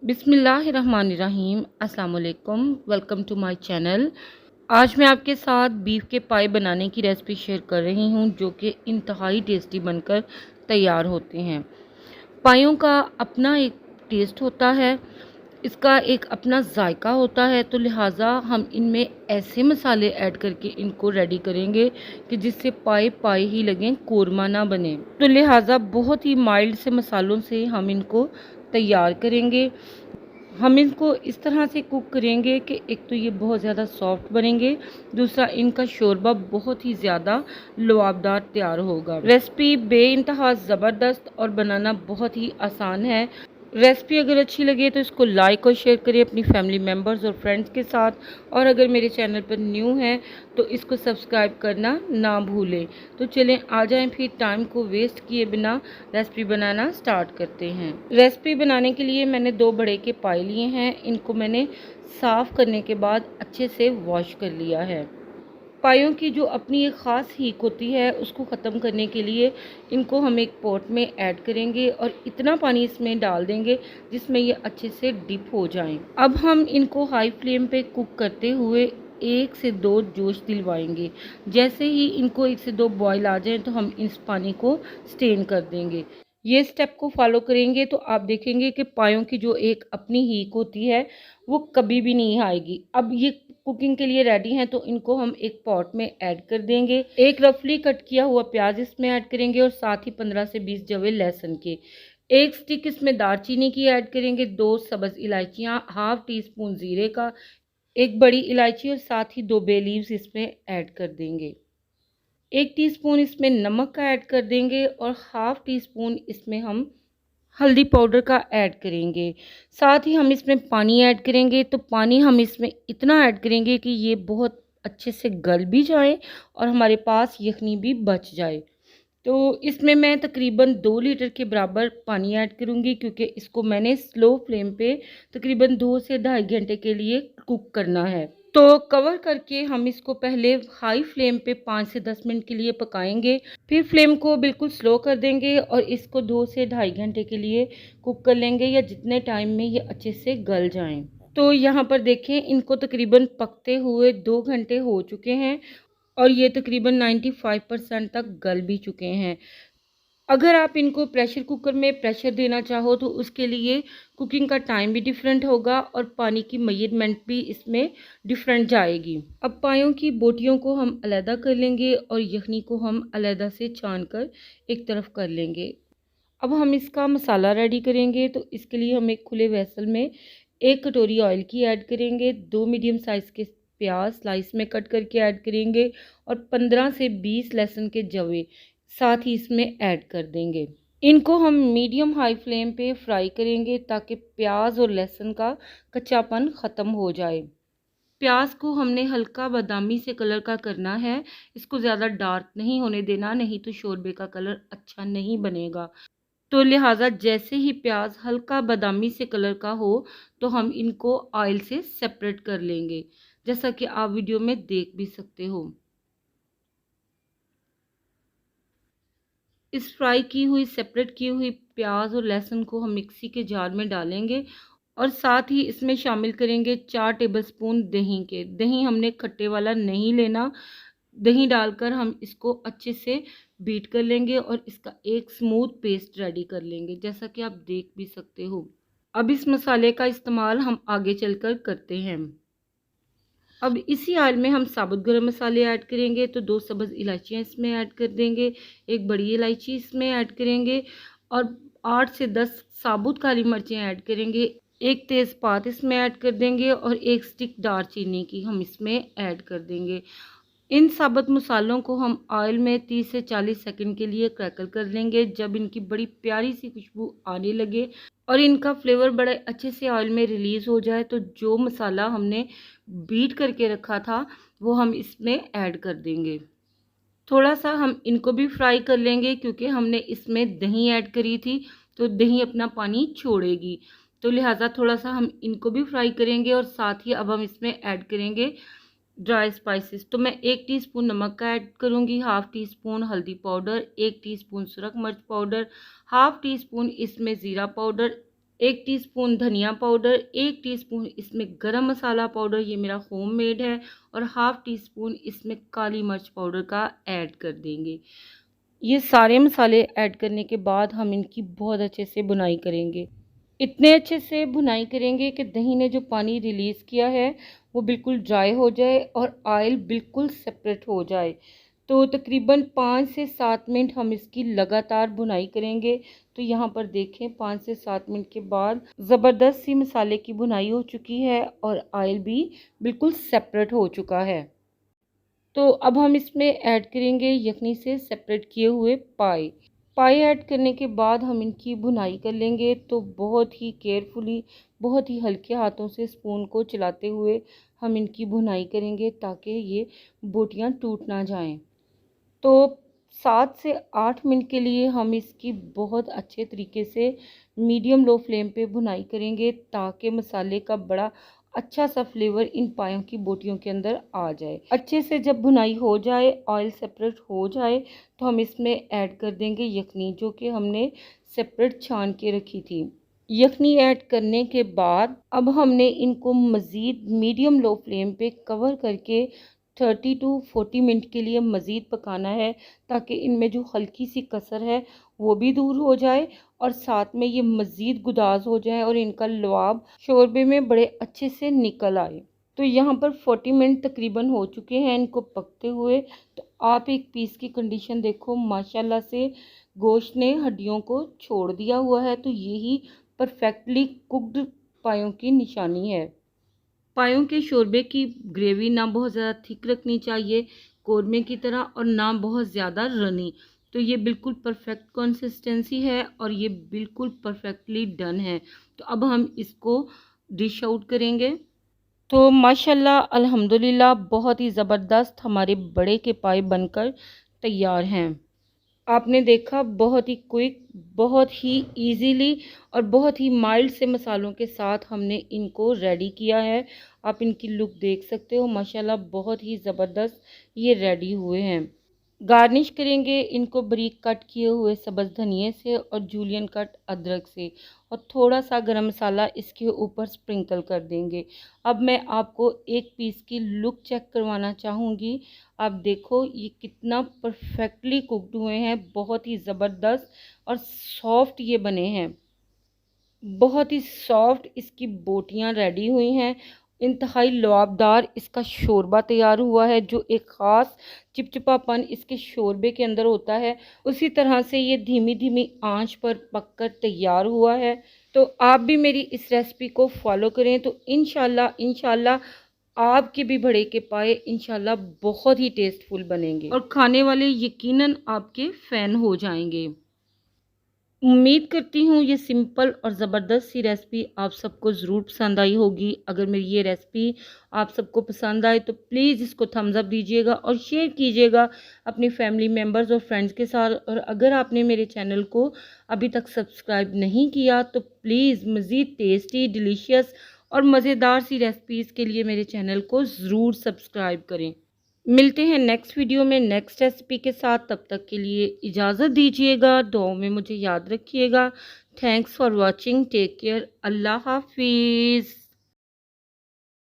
बिस्मिल्लाहिर्रहमानिर्रहीम। अस्सलाम वालेकुम। Welcome to my channel. आज मैं आपके साथ बीफ के पाए बनाने की रेसिपी शेयर कर रही हूँ, जो कि इंतहाई टेस्टी बनकर तैयार होते हैं। पायों का अपना एक टेस्ट होता है, इसका एक अपना जायका होता है, तो लिहाजा हम इनमें ऐसे मसाले ऐड करके इनको रेडी करेंगे कि जिससे पाए पाए ही लगें, कोरमा ना बने। तो लिहाजा बहुत ही माइल्ड से मसालों से हम इनको तैयार करेंगे। हम इनको इस तरह से कुक करेंगे कि एक तो ये बहुत ज़्यादा सॉफ्ट बनेंगे, दूसरा इनका शोरबा बहुत ही ज़्यादा लुआबदार तैयार होगा। रेसिपी बेइंतहा ज़बरदस्त और बनाना बहुत ही आसान है। रेसिपी अगर अच्छी लगे तो इसको लाइक और शेयर करें अपनी फैमिली मेम्बर्स और फ्रेंड्स के साथ, और अगर मेरे चैनल पर न्यू हैं तो इसको सब्सक्राइब करना ना भूलें। तो चलें आ जाएं, फिर टाइम को वेस्ट किए बिना रेसिपी बनाना स्टार्ट करते हैं। रेसिपी बनाने के लिए मैंने 2 बड़े के पाए लिए हैं। इनको मैंने साफ़ करने के बाद अच्छे से वॉश कर लिया है। पायों की जो अपनी एक ख़ास हीक होती है, उसको ख़त्म करने के लिए इनको हम एक पॉट में ऐड करेंगे और इतना पानी इसमें डाल देंगे जिसमें ये अच्छे से डिप हो जाएं। अब हम इनको हाई फ्लेम पे कुक करते हुए 1 से 2 जोश दिलवाएंगे। जैसे ही इनको 1 से 2 बॉयल आ जाएं तो हम इस पानी को स्टेन कर देंगे। ये स्टेप को फॉलो करेंगे तो आप देखेंगे कि पायों की जो एक अपनी हीक होती है वो कभी भी नहीं आएगी। अब ये कुकिंग के लिए रेडी हैं, तो इनको हम एक पॉट में ऐड कर देंगे। एक रफली कट किया हुआ प्याज इसमें ऐड करेंगे और साथ ही 15 से 20 जवे लहसुन के। एक स्टिक इसमें दालचीनी की ऐड करेंगे, 2 सब्ज़ इलायचियाँ, हाफ टी स्पून ज़ीरे का, एक बड़ी इलायची और साथ ही 2 बे लीव्स इसमें ऐड कर देंगे। 1 टीस्पून इसमें नमक का ऐड कर देंगे और हाफ टी स्पून इसमें हम हल्दी पाउडर का ऐड करेंगे। साथ ही हम इसमें पानी ऐड करेंगे, तो पानी हम इसमें इतना ऐड करेंगे कि ये बहुत अच्छे से गल भी जाए और हमारे पास यखनी भी बच जाए। तो इसमें मैं तकरीबन 2 लीटर के बराबर पानी ऐड करूँगी, क्योंकि इसको मैंने स्लो फ्लेम पे तकरीबन 2 से ढाई घंटे के लिए कुक करना है। तो कवर करके हम इसको पहले हाई फ्लेम पे 5 से 10 मिनट के लिए पकाएंगे, फिर फ्लेम को बिल्कुल स्लो कर देंगे और इसको 2 से ढाई घंटे के लिए कुक कर लेंगे, या जितने टाइम में ये अच्छे से गल जाएं। तो यहाँ पर देखें, इनको तकरीबन पकते हुए 2 घंटे हो चुके हैं और ये तकरीबन 95% तक गल भी चुके हैं। अगर आप इनको प्रेशर कुकर में प्रेशर देना चाहो तो उसके लिए कुकिंग का टाइम भी डिफरेंट होगा और पानी की मेजरमेंट भी इसमें डिफरेंट जाएगी। अब पायों की बोटियों को हम अलहदा कर लेंगे और यखनी को हम अलहदा से छान कर एक तरफ कर लेंगे। अब हम इसका मसाला रेडी करेंगे, तो इसके लिए हम एक खुले वेसल में 1 कटोरी ऑयल की ऐड करेंगे, 2 मीडियम साइज़ के प्याज स्लाइस में कट करके ऐड करेंगे और 15 से 20 लहसुन के जवे साथ ही इसमें ऐड कर देंगे। इनको हम मीडियम हाई फ्लेम पे फ्राई करेंगे ताकि प्याज और लहसुन का कच्चापन ख़त्म हो जाए। प्याज को हमने हल्का बादामी से कलर का करना है, इसको ज़्यादा डार्क नहीं होने देना, नहीं तो शोरबे का कलर अच्छा नहीं बनेगा। तो लिहाजा जैसे ही प्याज हल्का बादामी से कलर का हो तो हम इनको ऑयल से सेपरेट कर लेंगे, जैसा कि आप वीडियो में देख भी सकते हो। इस फ्राई की हुई सेपरेट की हुई प्याज और लहसुन को हम मिक्सी के जार में डालेंगे और साथ ही इसमें शामिल करेंगे 4 टेबलस्पून दही के। दही हमने खट्टे वाला नहीं लेना। दही डालकर हम इसको अच्छे से बीट कर लेंगे और इसका एक स्मूथ पेस्ट रेडी कर लेंगे, जैसा कि आप देख भी सकते हो। अब इस मसाले का इस्तेमाल हम आगे चलकर करते हैं। अब इसी ऑयल में हम साबुत गरम मसाले ऐड करेंगे, तो 2 सब्ज़ इलायचियाँ इसमें ऐड कर देंगे, एक बड़ी इलायची इसमें ऐड करेंगे और 8 से 10 साबुत काली मिर्चें ऐड करेंगे, एक तेज़पात इसमें ऐड कर देंगे और एक स्टिक दालचीनी की हम इसमें ऐड कर देंगे। इन साबुत मसालों को हम ऑयल में 30 से 40 सेकंड के लिए क्रैकल कर लेंगे। जब इनकी बड़ी प्यारी सी खुशबू आने लगे और इनका फ्लेवर बड़े अच्छे से ऑयल में रिलीज़ हो जाए, तो जो मसाला हमने बीट करके रखा था वो हम इसमें ऐड कर देंगे। थोड़ा सा हम इनको भी फ्राई कर लेंगे, क्योंकि हमने इसमें दही ऐड करी थी, तो दही अपना पानी छोड़ेगी, तो लिहाजा थोड़ा सा हम इनको भी फ्राई करेंगे। और साथ ही अब हम इसमें ऐड करेंगे ड्राई स्पाइसेस। तो मैं 1 टीस्पून नमक का ऐड करूँगी, हाफ टी स्पून हल्दी पाउडर, 1 टीस्पून सुरख मिर्च पाउडर, हाफ टी स्पून इसमें ज़ीरा पाउडर, 1 टीस्पून धनिया पाउडर, 1 टीस्पून इसमें गरम मसाला पाउडर, ये मेरा होममेड है, और हाफ़ टी स्पून इसमें काली मिर्च पाउडर का ऐड कर देंगे। ये सारे मसाले ऐड करने के बाद हम इनकी बहुत अच्छे से भुनाई करेंगे। इतने अच्छे से भुनाई करेंगे कि दही ने जो पानी रिलीज़ किया है वो बिल्कुल ड्राई हो जाए और ऑयल बिल्कुल सेपरेट हो जाए। तो तकरीबन 5 से 7 मिनट हम इसकी लगातार भुनाई करेंगे। तो यहाँ पर देखें 5 से 7 मिनट के बाद ज़बरदस्त सी मसाले की भुनाई हो चुकी है और ऑयल भी बिल्कुल सेपरेट हो चुका है। तो अब हम इसमें ऐड करेंगे यखनी से सेपरेट किए हुए पाई। पाई ऐड करने के बाद हम इनकी भुनाई कर लेंगे। तो बहुत ही केयरफुली, बहुत ही हल्के हाथों से स्पून को चलाते हुए हम इनकी भुनाई करेंगे ताकि ये बोटियां टूट ना जाएं। तो 7 से 8 मिनट के लिए हम इसकी बहुत अच्छे तरीके से मीडियम लो फ्लेम पे भुनाई करेंगे ताकि मसाले का बड़ा अच्छा सा फ्लेवर इन पायों की बोटियों के अंदर आ जाए। अच्छे से जब भुनाई हो जाए, ऑयल सेपरेट हो जाए, तो हम इसमें ऐड कर देंगे यखनी, जो कि हमने सेपरेट छान के रखी थी। यखनी ऐड करने के बाद अब हमने इनको मज़ीद मीडियम लो फ्लेम पे कवर करके 30 टू 40 मिनट के लिए मज़ीद पकाना है ताकि इनमें जो हल्की सी कसर है वो भी दूर हो जाए और साथ में ये मज़ीद गुदाज हो जाए और इनका लुआब शोरबे में बड़े अच्छे से निकल आए। तो यहाँ पर 40 मिनट तकरीबन हो चुके हैं इनको पकते हुए। तो आप एक पीस की कंडीशन देखो, माशाल्लाह से गोश्त ने हड्डियों को छोड़ दिया हुआ है। तो यही परफेक्टली कुक्ड पायों की निशानी है। पायों के शोरबे की ग्रेवी ना बहुत ज़्यादा थिक रखनी चाहिए कौरमे की तरह, और ना बहुत ज़्यादा रनी। तो ये बिल्कुल परफेक्ट कंसिस्टेंसी है और ये बिल्कुल परफेक्टली डन है। तो अब हम इसको डिश आउट करेंगे। तो माशाल्लाह अल्हम्दुलिल्लाह बहुत ही ज़बरदस्त हमारे बड़े के पाए बनकर तैयार हैं। आपने देखा बहुत ही क्विक, बहुत ही इजीली और बहुत ही माइल्ड से मसालों के साथ हमने इनको रेडी किया है। आप इनकी लुक देख सकते हो, माशाल्लाह बहुत ही ज़बरदस्त ये रेडी हुए हैं। गार्निश करेंगे इनको बारीक कट किए हुए सब्ज़ धनिए से और जूलियन कट अदरक से, और थोड़ा सा गरम मसाला इसके ऊपर स्प्रिंकल कर देंगे। अब मैं आपको एक पीस की लुक चेक करवाना चाहूँगी। आप देखो ये कितना परफेक्टली कुक्ड हुए हैं, बहुत ही ज़बरदस्त और सॉफ्ट ये बने हैं। बहुत ही सॉफ्ट इसकी बोटियां रेडी हुई हैं। इंतहाई लुआबदार इसका शोरबा तैयार हुआ है, जो एक ख़ास चिपचिपापन इसके शोरबे के अंदर होता है, उसी तरह से ये धीमी धीमी आंच पर पककर तैयार हुआ है। तो आप भी मेरी इस रेसिपी को फॉलो करें तो इंशाल्लाह आपके भी बड़े के पाए इंशाल्लाह बहुत ही टेस्टफुल बनेंगे और खाने वाले यकीनन आपके फ़ैन हो जाएंगे। उम्मीद करती हूँ ये सिंपल और ज़बरदस्त सी रेसिपी आप सबको ज़रूर पसंद आई होगी। अगर मेरी ये रेसिपी आप सबको पसंद आए तो प्लीज़ इसको थम्स अप दीजिएगा और शेयर कीजिएगा अपनी फैमिली मेम्बर्स और फ्रेंड्स के साथ। और अगर आपने मेरे चैनल को अभी तक सब्सक्राइब नहीं किया तो प्लीज़ मज़ीद टेस्टी, डिलीशियस और मज़ेदार सी रेसिपीज़ के लिए मेरे चैनल को ज़रूर सब्सक्राइब करें। मिलते हैं नेक्स्ट वीडियो में नेक्स्ट रेसिपी के साथ। तब तक के लिए इजाज़त दीजिएगा। दुआओं में मुझे याद रखिएगा। Thanks for watching. Take care. Allah हाफिज़।